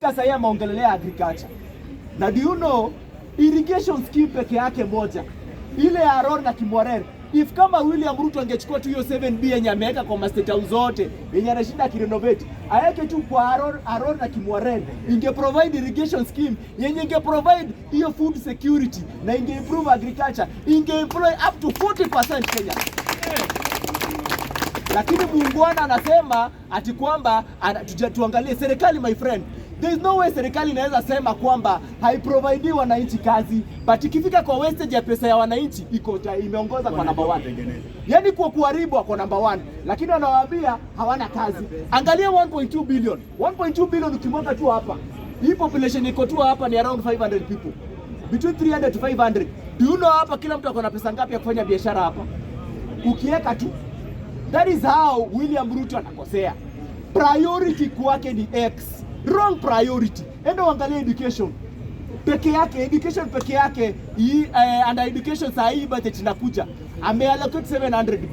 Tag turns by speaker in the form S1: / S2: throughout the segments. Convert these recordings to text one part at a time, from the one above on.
S1: sasa yeye ameongelea agriculture. Na do you know irrigation scheme peke yake moja ile ya Aror na Kimwarer, if kama William Ruto angechukua tu hiyo 7B yenye ameweka kwa state house zote yenye anashinda kirenovate, aweke tu kwa Aror na Kimwarer, inge provide irrigation scheme yenye inge provide hiyo food security na inge improve agriculture, inge employ up to 40% Kenya. Lakini muungwana anasema ati kwamba tuangalie serikali. My friend, there is no way serikali inaweza sema kwamba haiprovide wananchi kazi, but ikifika kwa wastage ya pesa ya wananchi imeongoza kwa number 1. Yani kwa kuharibu kwa number 1, lakini wanawaambia hawana kazi. Angalia 1.2 billion. 1.2 billion ukimweka tu hapa, hii population iko tu hapa ni around 500 people. Between 300 to 500. Do you know hapa kila mtu akona pesa ngapi ya kufanya biashara hapa? Ukiweka tu. That is how William Ruto anakosea. Priority kwake ni X. Wrong priority. Endo angalia education. Peke yake, education peke yake, under education saa hii budget inakuja. Ameallocate 700B.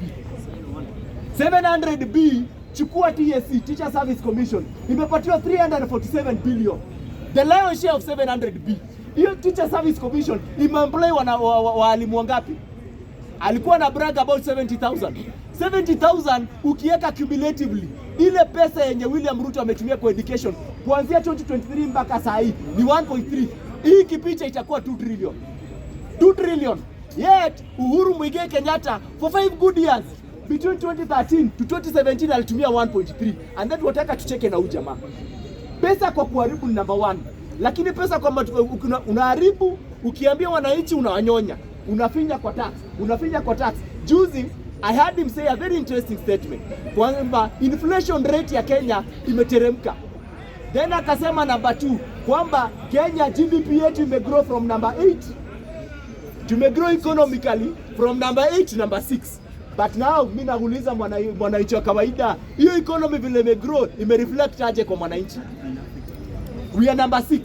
S1: 700B, chukua TSC, Teacher Service Commission, imepatiwa 347 billion. The lion's share of 700B. Hiyo Teacher Service Commission imeemploy walimu wangapi? Alikuwa na brag about 70,000. 70,000 ukiweka cumulatively ile pesa yenye William Ruto ametumia kwa education kuanzia 2023 mpaka saa hii ni 1.3. Hii kipicha itakuwa 2 trillion. 2 trillion. Yet Uhuru Muigai Kenyatta for 5 good years between 2013 to 2017 alitumia 1.3, and then wataka tucheke na ujamaa. Pesa kwa kuharibu ni number 1, lakini pesa kwa unaharibu ukiambia wananchi unawanyonya, unafinya kwa tax. Juzi I heard him say a very interesting statement kwamba inflation rate ya Kenya imeteremka. Then akasema number 2 kwamba Kenya GDP yetu imegrow from number 8. Tumegrow economically from number 8 to number 6. But now mimi nauliza mwananchi wa kawaida, hiyo economy vile imegrow imereflect aje kwa mwananchi? We are number 6.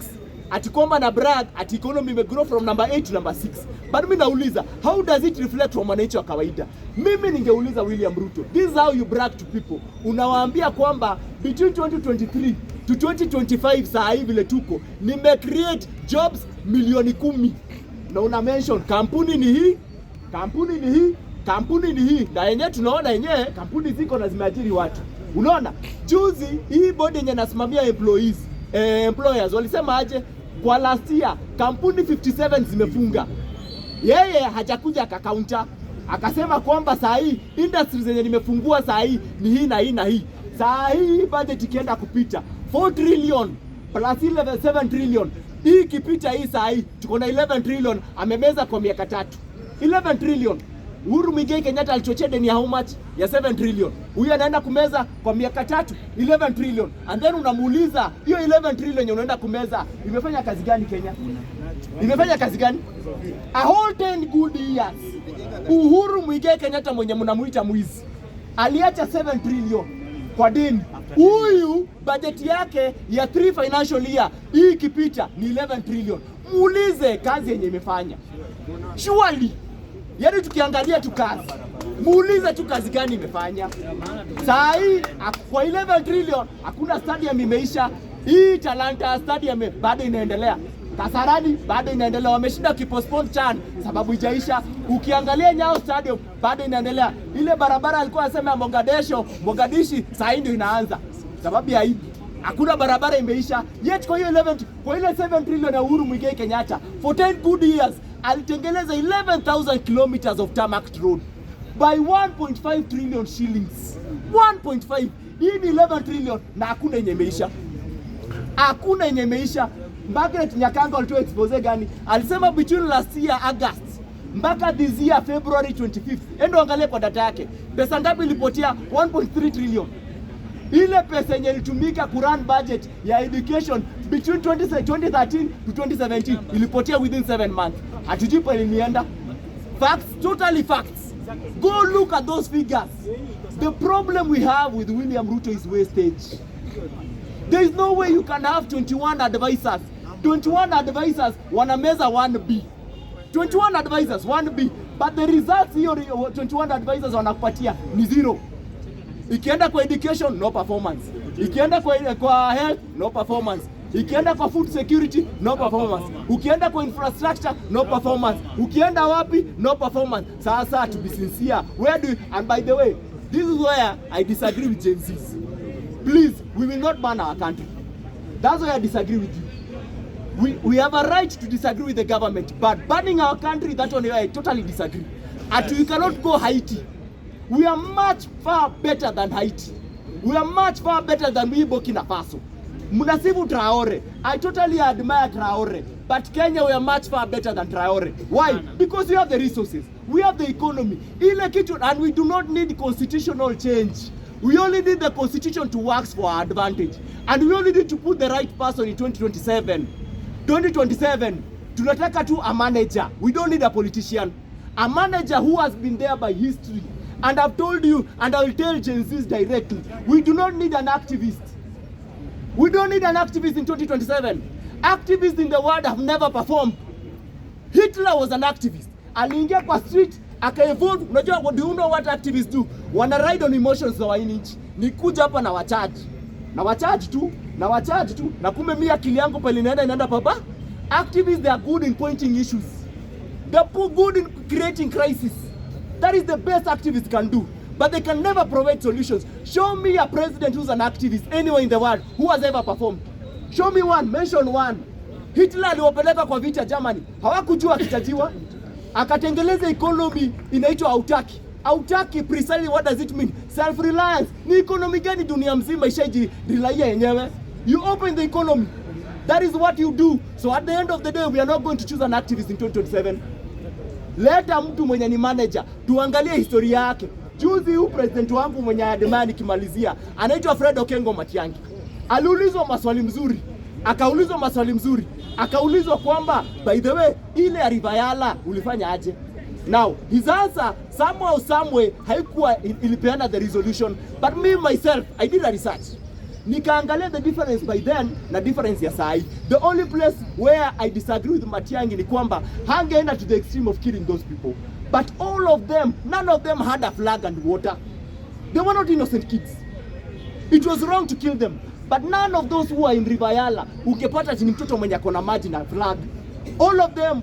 S1: Ati kwamba na brag ati economy imegrow from number 8 to number 6. But mimi nauliza, how does it reflect kwa mwananchi wa kawaida? Mimi ningeuliza William Ruto, this is how you brag to people. Unawaambia kwamba between 2023 to 2025 saa hii vile tuko create jobs milioni 10. Na una mention kampuni ni hii, kampuni ni hii. Na yenyewe tunaona yenyewe kampuni ziko na zimeajiri watu. Unaona? Juzi hii bodi yenye nasimamia employers walisema aje kwa last year kampuni 57 zimefunga. Yeye hajakuja akakaunta, akasema kwamba saa hii industries zenye nimefungua saa hii ni hii na hii na hii. Saa hii budget ikienda kupita 4 trillion plus 7 trillion. Hii kipita hii saa hii tuko na 11 trillion amemeza kwa miaka 3. 11 trillion. Uhuru Muigai Kenyatta alichochea deni ya how much? Ya 7 trillion. Huyu anaenda kumeza kwa miaka 3 11 trillion. And then unamuuliza hiyo 11 trillion unaenda kumeza imefanya kazi gani Kenya? Imefanya kazi gani? A whole 10 good years. Uhuru Muigai Kenyatta mwenye mnamuita mwizi aliacha 7 trillion kwa deni. Huyu budget yake ya 3 financial year hii kipita ni 11 trillion. Muulize kazi yenye imefanya. Surely yani tukiangalia tu kazi, muulize tu kazi gani imefanya. Saa hii kwa 11 trillion hakuna stadium imeisha. Hii Talanta stadium bado inaendelea. Kasarani bado inaendelea. Wameshinda kipostpone CHAN sababu ijaisha. Ukiangalia Nyayo stadium bado inaendelea. Ile barabara alikuwa anasema Mogadishi saa hii ndio inaanza. Sababu ya hivi hakuna barabara imeisha. Yet kwa hiyo 11 kwa ile 7 trillion ya Uhuru Muigai Kenyatta for 10 good years alitengeneza 11,000 kilometers of tarmac road by 1.5 trillion shillings. 1.5. Hii ni 11 trillion na hakuna yenye imeisha. Hakuna yenye imeisha. Margaret Nyakanga alitoa expose gani? Alisema between last year August mpaka this year February 25th. Endo angalia kwa data yake. Pesa ngapi ilipotea? 1.3 trillion. Ile pesa yenye ilitumika kurun budget ya education between 2013 to 2017 ilipotea within 7 months. Hatujui pale ilienda. Facts, totally facts. Go look at those figures. The problem we have with William Ruto is wastage. There is no way you can have 21 advisors. 21 advisors wanameza 1B. 21 advisors 1B, but the results hiyo 21 advisors wanakupatia ni 0. Ikienda kwa education no performance. Ikienda kwa health no performance. Ikienda kwa food security, no performance. Ukienda kwa infrastructure, no performance. Ukienda wapi, no performance. Sasa, to be sincere, where do you, and by the way, this is where I disagree with Gen Zs. Please, we will not ban our country. That's why I disagree with you. We have a right to disagree with the government, but banning our country, that one I totally disagree. And we cannot go Haiti. We are much far better than Haiti. We are much far better than we Burkina Faso. Munasifu Traore. I totally admire Traore. But Kenya, we are much far better than Traore. Why? Because we have the resources. We have the economy. And we do not need constitutional change. We only need the constitution to work for our advantage. And we only need to put the right person in 2027. 2027, tunataka tu a manager. We don't need a politician. A manager who has been there by history. And I've told you, and I will tell Gen Zs directly, we do not need an activist. We don't need an activist in 2027. Activists in the world have never performed. Hitler was an activist. Aliingia kwa street, aka-evolve. Unajua, do you know what activists do? Wana ride on emotions za wananchi. Ni kuja hapa na wacharge. Na wacharge tu. Na kumbe mimi akili yangu pale inaenda papa. Activists, they are good in pointing issues. They are good in creating crisis. That is the best activists can do. But they can never provide solutions. Show me a president who's an activist anywhere in the world who has ever performed. Show me one, mention one. Hitler aliwapeleka kwa vita Germany. Hawakujua kitajiwa. Akatengeleza economy inaitwa autaki. Autaki, precisely what does it mean? Self-reliance. Ni economy gani dunia mzima ishaji rely yenyewe? You open the economy. That is what you do. So at the end of the day, we are not going to choose an activist in 2027. Leta mtu mwenye ni manager. Tuangalie historia yake. Juzi huu president wangu mwenye ademani kimalizia. Anaitwa Fred Matiang'i. Aliulizwa maswali mzuri. Akaulizwa kwamba, by the way, ile ya Rivayala ulifanya aje? Now, his answer, somehow, someway, haikuwa ilipeana the resolution. But me, myself, I did a research. Nikaangalia the difference by then na difference ya sai. The only place where I disagree with Matiangi ni kwamba hangeenda to the extreme of killing those people. But all of them, none of them had a flag and water. They were not innocent kids. It was wrong to kill them. But none of those who are in Rivayala, ungepata chini mtoto mwenye akona maji na flag. All of them,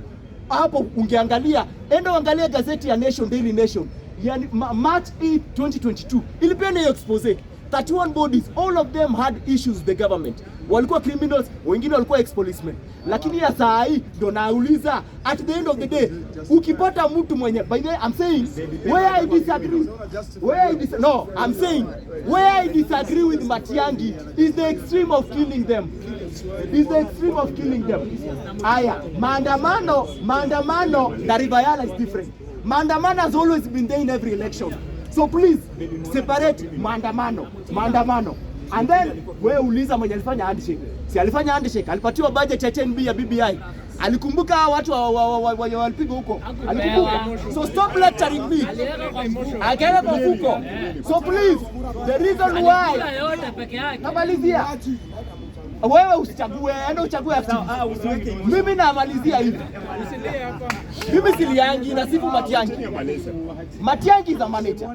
S1: hapo ungeangalia, enda angalia gazeti ya Nation, Daily Nation, yani March 8, 2022. Ilipeana hiyo expose. 31 bodies, all of them had issues with the government. Walikuwa criminals, wengine walikuwa ex-policemen. Lakini ya saa hii ndo nauliza, at the end of the day, ukipata mtu mwenye, by the way, I'm saying, where I disagree with Matiangi is the extreme of killing them. Aya, maandamano na Rivayala is different. Maandamano has always been there in every election. So please, separate maandamano. And then, wewe uliza mwenye alifanya handshake. Si alifanya handshake, alipatiwa budget ya 10B ya BBI. Alikumbuka watu walipiga huko. Alikumbuka. So stop lecturing me. Akaenda kwa mfuko. So please, the reason why. Namalizia. Wewe usichague, enda uchague activist. Mimi namalizia hivi. Mimi siliangi na sifu Matiangi. Matiangi is a manager.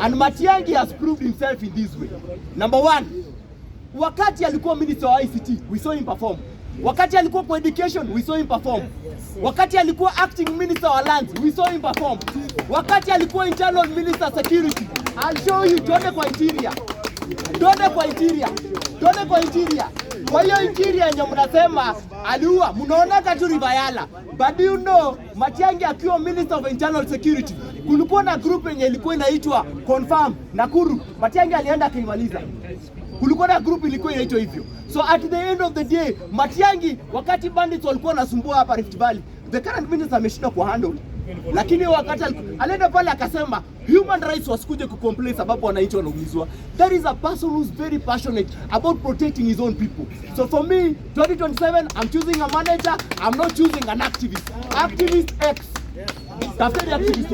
S1: And Matiangi has proved himself in this way. Number one, wakati alikuwa minister wa ICT, we saw him perform. Wakati alikuwa kwa education, we saw him perform. Wakati alikuwa acting minister wa lands, we saw him perform. Wakati alikuwa internal minister security, I'll show you, tuone kwa interior. Kwa hiyo interior yenye mnasema aliua, mnaona tu Rivayala. But you know, Matiangi akiwa minister of internal security, kulikuwa na group yenye ilikuwa inaitwa Confirm Nakuru. Matiangi alienda akaimaliza. Kulikuwa na group ilikuwa inaitwa hivyo. So at the end of the day, Matiangi wakati bandits walikuwa nasumbua hapa Rift Valley, the current minister ameshinda kwa handle. Lakini wakati alienda pale akasema human rights wasikuje kucomplain sababu wananchi wanaumizwa. There is a person who's very passionate about protecting his own people. So for me, 2027, I'm choosing a manager, I'm not choosing an activist. Activist X. Tafsiri activist.